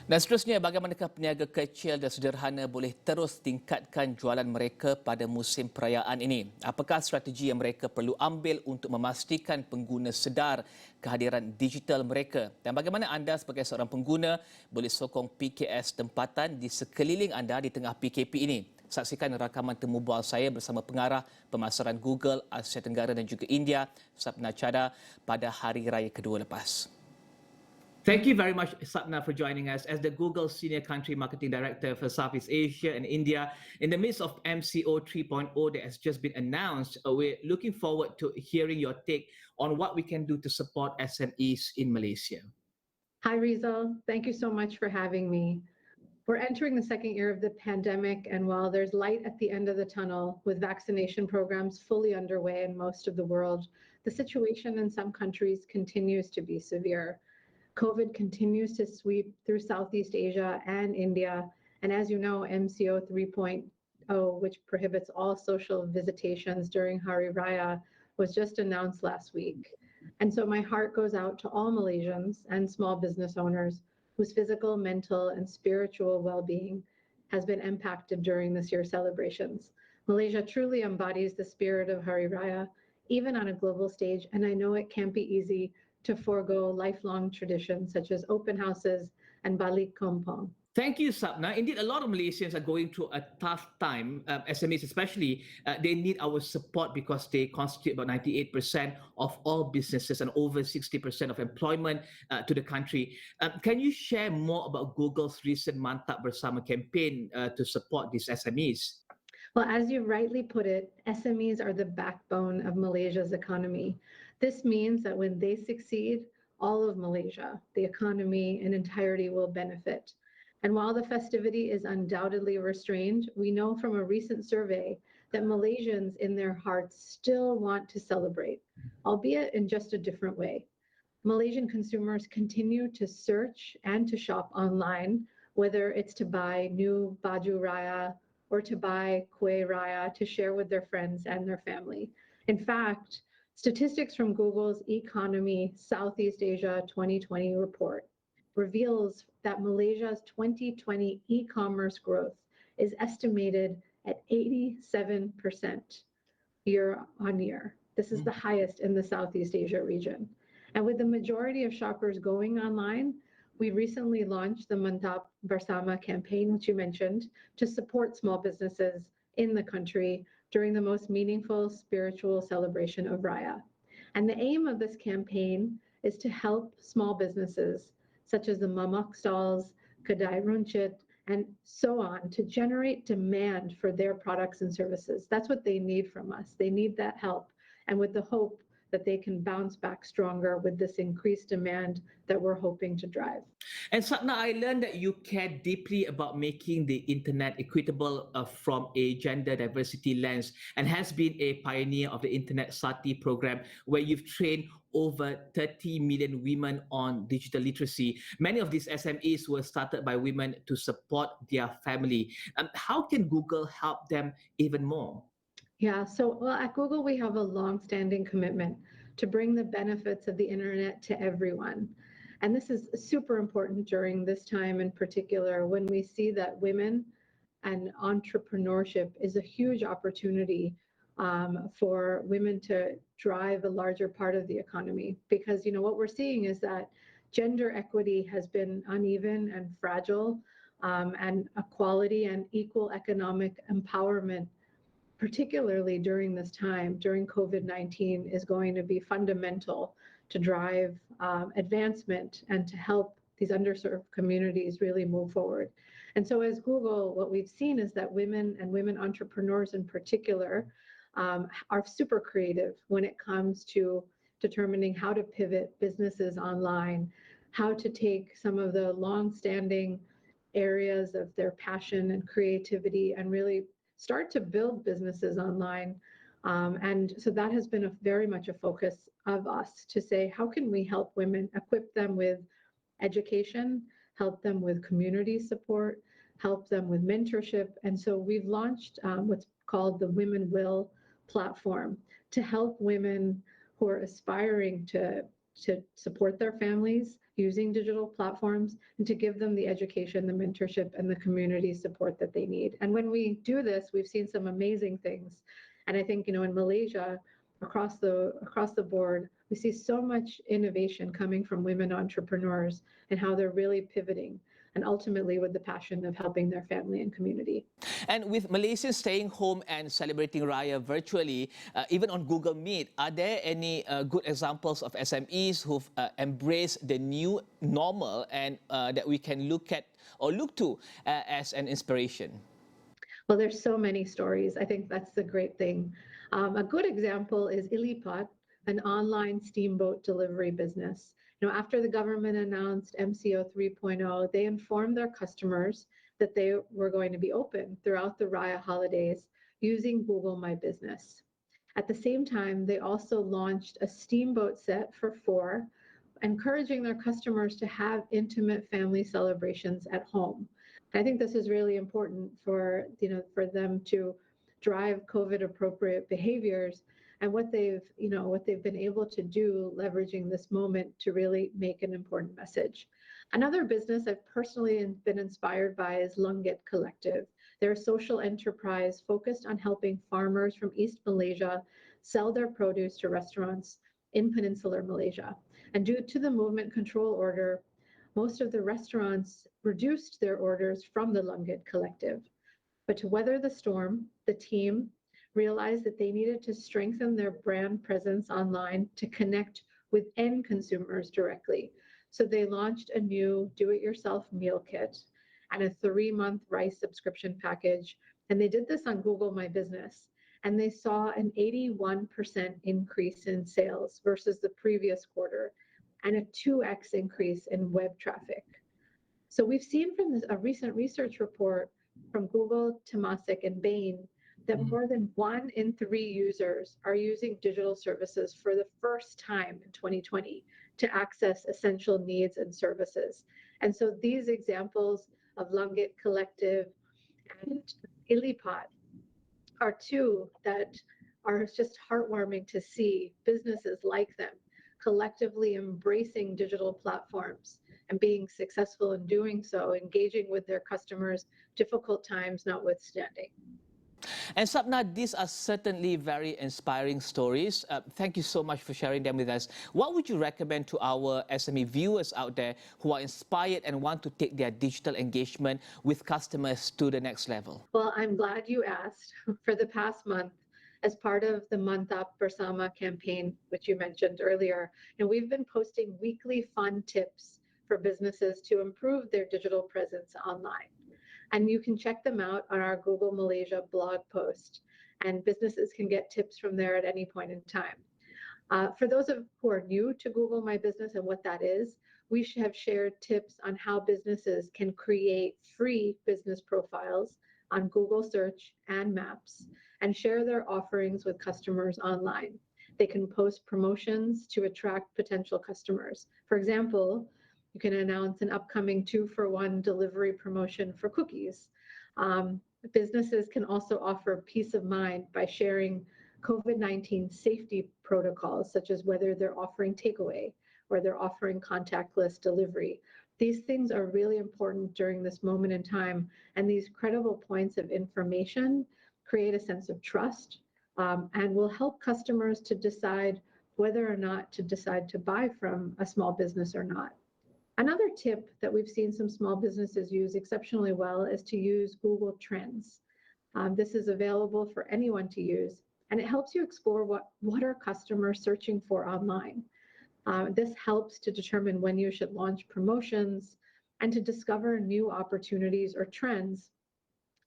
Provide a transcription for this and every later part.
Dan seterusnya, bagaimanakah peniaga kecil dan sederhana boleh terus tingkatkan jualan mereka pada musim perayaan ini? Apakah strategi yang mereka perlu ambil untuk memastikan pengguna sedar kehadiran digital mereka? Dan bagaimana anda sebagai seorang pengguna boleh sokong PKS tempatan di sekeliling anda di tengah PKP ini? Saksikan rakaman temu bual saya bersama pengarah pemasaran Google Asia Tenggara dan juga India, Sapna Chada, pada Hari Raya kedua lepas. Thank you very much, Sapna, for joining us as the Google Senior Country Marketing Director for Southeast Asia and India. In the midst of MCO 3.0 that has just been announced, we're looking forward to hearing your take on what we can do to support SMEs in Malaysia. Hi, Rizal. Thank you so much for having me. We're entering the second year of the pandemic, and while there's light at the end of the tunnel with vaccination programs fully underway in most of the world, the situation in some countries continues to be severe. COVID continues to sweep through Southeast Asia and India. And as you know, MCO 3.0, which prohibits all social visitations during Hari Raya, was just announced last week. And so my heart goes out to all Malaysians and small business owners whose physical, mental, and spiritual well-being has been impacted during this year's celebrations. Malaysia truly embodies the spirit of Hari Raya, even on a global stage, and I know it can't be easy to forego lifelong traditions such as open houses and balik kampung. Thank you, Sapna. Indeed, a lot of Malaysians are going through a tough time. SMEs especially, they need our support because they constitute about 98% of all businesses and over 60% of employment to the country. Can you share more about Google's recent Mantap Bersama campaign to support these SMEs? Well, as you rightly put it, SMEs are the backbone of Malaysia's economy. This means that when they succeed, all of Malaysia, the economy in entirety, will benefit. And while the festivity is undoubtedly restrained, we know from a recent survey that Malaysians in their hearts still want to celebrate, albeit in just a different way. Malaysian consumers continue to search and to shop online, whether it's to buy new baju raya or to buy kueh raya to share with their friends and their family. In fact, statistics from Google's Economy Southeast Asia 2020 report reveals that Malaysia's 2020 e-commerce growth is estimated at 87% year on year. This is the highest in the Southeast Asia region. And with the majority of shoppers going online, we recently launched the Mantap Bersama campaign, which you mentioned, to support small businesses in the country during the most meaningful spiritual celebration of Raya. And the aim of this campaign is to help small businesses, such as the mamak stalls, kedai runcit, and so on, to generate demand for their products and services. That's what they need from us. They need that help, and with the hope that they can bounce back stronger with this increased demand that we're hoping to drive. And Sapna, I learned that you care deeply about making the internet equitable from a gender diversity lens and has been a pioneer of the Internet Sati program, where you've trained over 30 million women on digital literacy. Many of these SMEs were started by women to support their family. How can Google help them even more? Yeah, so well, at Google, we have a long-standing commitment to bring the benefits of the internet to everyone. And this is super important during this time in particular, when we see that women and entrepreneurship is a huge opportunity for women to drive a larger part of the economy. Because, you know, what we're seeing is that gender equity has been uneven and fragile, and equality and equal economic empowerment, particularly during this time, during COVID-19, is going to be fundamental to drive advancement and to help these underserved communities really move forward. And so as Google, what we've seen is that women and women entrepreneurs in particular are super creative when it comes to determining how to pivot businesses online, how to take some of the long-standing areas of their passion and creativity and really start to build businesses online. And so that has been very much a focus of us to say, how can we help women, equip them with education, help them with community support, help them with mentorship. And so we've launched what's called the Women Will platform to help women who are aspiring to to support their families using digital platforms and to give them the education, the mentorship, and the community support that they need. And when we do this, we've seen some amazing things. And I think, in Malaysia, across the board, we see so much innovation coming from women entrepreneurs and how they're really pivoting, and ultimately with the passion of helping their family and community. And with Malaysians staying home and celebrating Raya virtually, even on Google Meet, are there any good examples of SMEs who've embraced the new normal and that we can look at or look to as an inspiration? Well, there's so many stories. I think that's the great thing. A good example is Ilipat, an online steamboat delivery business. After the government announced MCO 3.0, they informed their customers that they were going to be open throughout the Raya holidays using Google My Business. At the same time, they also launched a steamboat set for 4, encouraging their customers to have intimate family celebrations at home. I think this is really important for them to drive COVID appropriate behaviors, and what they've been able to do leveraging this moment to really make an important message. Another business I've personally been inspired by is Lunggit Collective. They're a social enterprise focused on helping farmers from East Malaysia sell their produce to restaurants in peninsular Malaysia. And due to the movement control order, most of the restaurants reduced their orders from the Lunggit Collective. But to weather the storm, the team realized that they needed to strengthen their brand presence online to connect with end consumers directly. So they launched a new do-it-yourself meal kit and a 3-month rice subscription package. And they did this on Google My Business. And they saw an 81% increase in sales versus the previous quarter and a 2x increase in web traffic. So we've seen from a recent research report from Google, Temasek, and Bain that more than 1 in 3 users are using digital services for the first time in 2020 to access essential needs and services. And so these examples of Lunggit Collective and Ilipat are 2 that are just heartwarming to see businesses like them collectively embracing digital platforms and being successful in doing so, engaging with their customers, difficult times notwithstanding. And Sapna, these are certainly very inspiring stories. Thank you so much for sharing them with us. What would you recommend to our SME viewers out there who are inspired and want to take their digital engagement with customers to the next level? Well, I'm glad you asked. For the past month, as part of the Mantap Bersama campaign, which you mentioned earlier, and we've been posting weekly fun tips for businesses to improve their digital presence online. And you can check them out on our Google Malaysia blog post, and businesses can get tips from there at any point in time. For those who are new to Google My Business and what that is, we have shared tips on how businesses can create free business profiles on Google Search and Maps and share their offerings with customers online. They can post promotions to attract potential customers. For example, you can announce an upcoming 2-for-1 delivery promotion for cookies. Businesses can also offer peace of mind by sharing COVID-19 safety protocols, such as whether they're offering takeaway or they're offering contactless delivery. These things are really important during this moment in time, and these credible points of information create a sense of trust and will help customers to decide whether or not to decide to buy from a small business or not. Another tip that we've seen some small businesses use exceptionally well is to use Google Trends. This is available for anyone to use, and it helps you explore what are customers searching for online. This helps to determine when you should launch promotions and to discover new opportunities or trends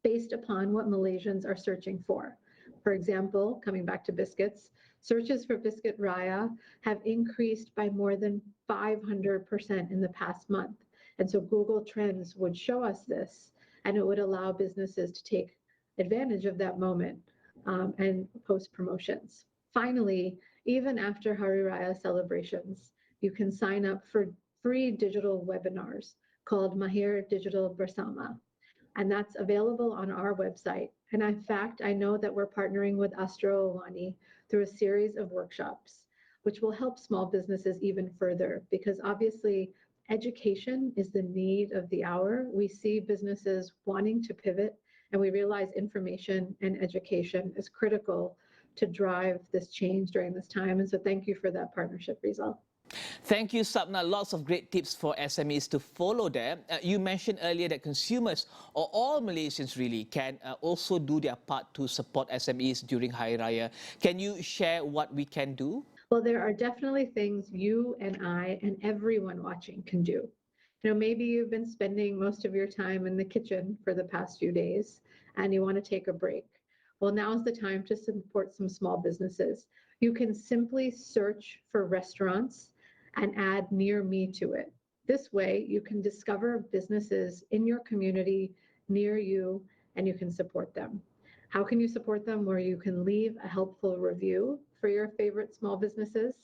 based upon what Malaysians are searching for. For example, coming back to biscuits, searches for Biscuit Raya have increased by more than 500% in the past month. And so Google Trends would show us this, and it would allow businesses to take advantage of that moment and post promotions. Finally, even after Hari Raya celebrations, you can sign up for free digital webinars called Mahir Digital Bersama. And that's available on our website. And in fact, I know that we're partnering with Astro Awani through a series of workshops. which will help small businesses even further because obviously education is the need of the hour. We see businesses wanting to pivot, and we realize information and education is critical to drive this change during this time. And so thank you for that partnership, Rizal. Thank you, Sapna. Lots of great tips for SMEs to follow there. You mentioned earlier that consumers, or all Malaysians really, can also do their part to support SMEs during Hari Raya. Can you share what we can do? Well, there are definitely things you and I and everyone watching can do. Maybe you've been spending most of your time in the kitchen for the past few days and you want to take a break. Well, now's the time to support some small businesses. You can simply search for restaurants and add near me to it. This way, you can discover businesses in your community near you and you can support them. How can you support them? Where you can leave a helpful review for your favorite small businesses.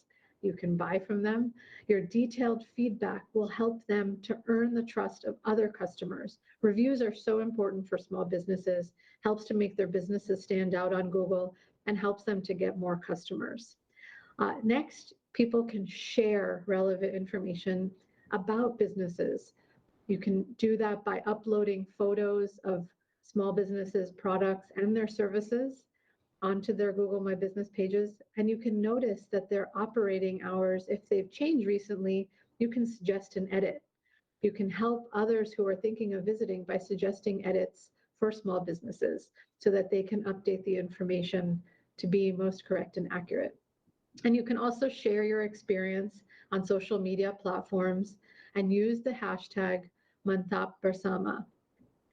You can buy from them. Your detailed feedback will help them to earn the trust of other customers. Reviews are so important for small businesses, helps to make their businesses stand out on Google, and helps them to get more customers. Next, people can share relevant information about businesses. You can do that by uploading photos of small businesses' products and their services onto their Google My Business pages. And you can notice that their operating hours, if they've changed recently, you can suggest an edit. You can help others who are thinking of visiting by suggesting edits for small businesses so that they can update the information to be most correct and accurate. And you can also share your experience on social media platforms and use the hashtag Mantap Bersama.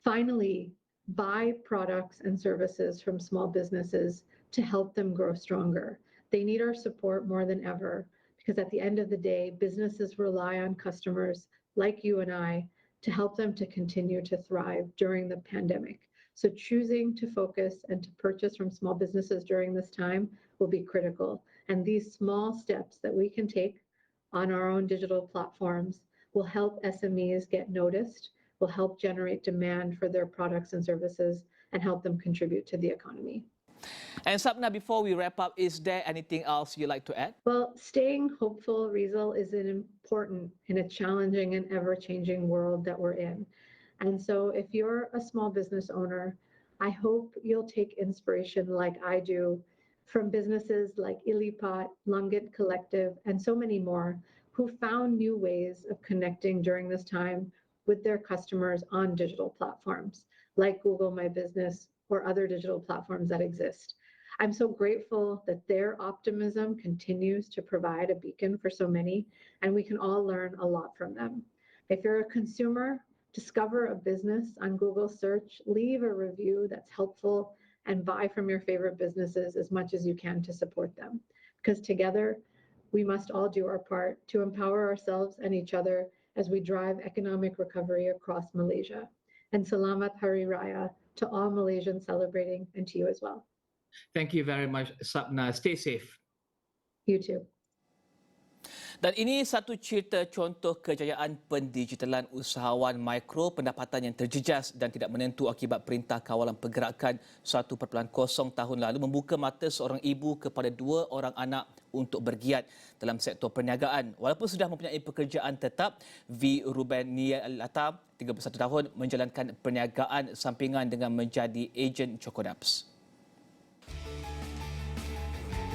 Finally, buy products and services from small businesses to help them grow stronger. They need our support more than ever because at the end of the day, businesses rely on customers like you and I to help them to continue to thrive during the pandemic. So choosing to focus and to purchase from small businesses during this time will be critical. And these small steps that we can take on our own digital platforms will help SMEs get noticed, will help generate demand for their products and services, and help them contribute to the economy. And Sapna, before we wrap up, is there anything else you'd like to add? Well, staying hopeful, Rizal, is important in a challenging and ever-changing world that we're in. And so if you're a small business owner, I hope you'll take inspiration like I do from businesses like Ilipat, Langit Collective, and so many more who found new ways of connecting during this time with their customers on digital platforms like Google My Business or other digital platforms that exist. I'm so grateful that their optimism continues to provide a beacon for so many, and we can all learn a lot from them. If you're a consumer, discover a business on Google search, leave a review that's helpful, and buy from your favorite businesses as much as you can to support them. Because together, we must all do our part to empower ourselves and each other as we drive economic recovery across Malaysia. And Selamat Hari Raya to all Malaysians celebrating, and to you as well. Thank you very much, Sapna. Stay safe. You too. Dan ini satu cerita contoh kejayaan pendigitalan usahawan mikro pendapatan yang terjejas dan tidak menentu akibat Perintah Kawalan Pergerakan 1.0 tahun lalu membuka mata seorang ibu kepada 2 orang anak untuk bergiat dalam sektor perniagaan. Walaupun sudah mempunyai pekerjaan tetap, V. Rubeniata, 31 tahun, menjalankan perniagaan sampingan dengan menjadi ejen Chokodubs.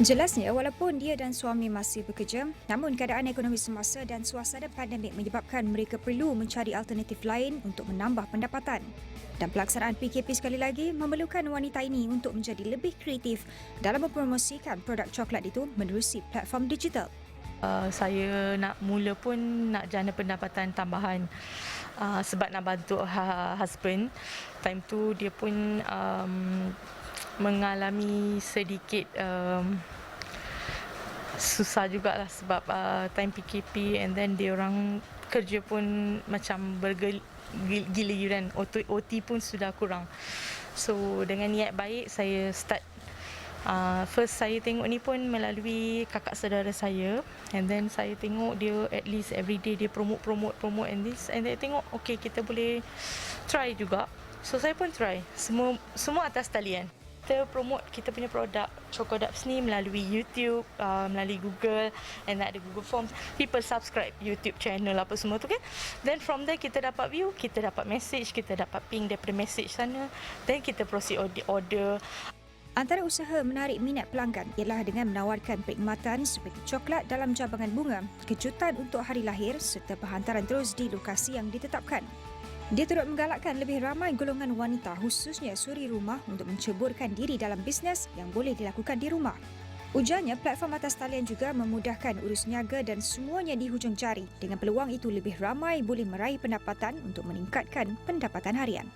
Jelasnya, walaupun dia dan suami masih bekerja, namun keadaan ekonomi semasa dan suasana pandemik menyebabkan mereka perlu mencari alternatif lain untuk menambah pendapatan. Dan pelaksanaan PKP sekali lagi memerlukan wanita ini untuk menjadi lebih kreatif dalam mempromosikan produk coklat itu menerusi platform digital. Saya nak mula pun nak jana pendapatan tambahan sebab nak bantu husband. Time tu dia pun mengalami sedikit susah jugalah sebab time PKP, and then dia orang kerja pun macam bergiliran, OT pun sudah kurang. So dengan niat baik saya start. First saya tengok ni pun melalui kakak saudara saya, and then saya tengok dia at least every day dia promote and this, and then tengok okay kita boleh try juga. So saya pun try, semua atas talian. kita promote kita punya produk Chokodubs ni melalui YouTube, melalui Google, and ada Google Forms. People subscribe YouTube channel apa semua tu kan. Then from there kita dapat view, kita dapat message, kita dapat ping daripada message sana. Then kita proceed order. Antara usaha menarik minat pelanggan ialah dengan menawarkan perkhidmatan seperti coklat dalam cabangan bunga, kejutan untuk hari lahir serta penghantaran terus di lokasi yang ditetapkan. Dia turut menggalakkan lebih ramai golongan wanita khususnya suri rumah untuk menceburkan diri dalam bisnes yang boleh dilakukan di rumah. Ujarnya, platform atas talian juga memudahkan urus niaga dan semuanya di hujung jari. Dengan peluang itu lebih ramai boleh meraih pendapatan untuk meningkatkan pendapatan harian.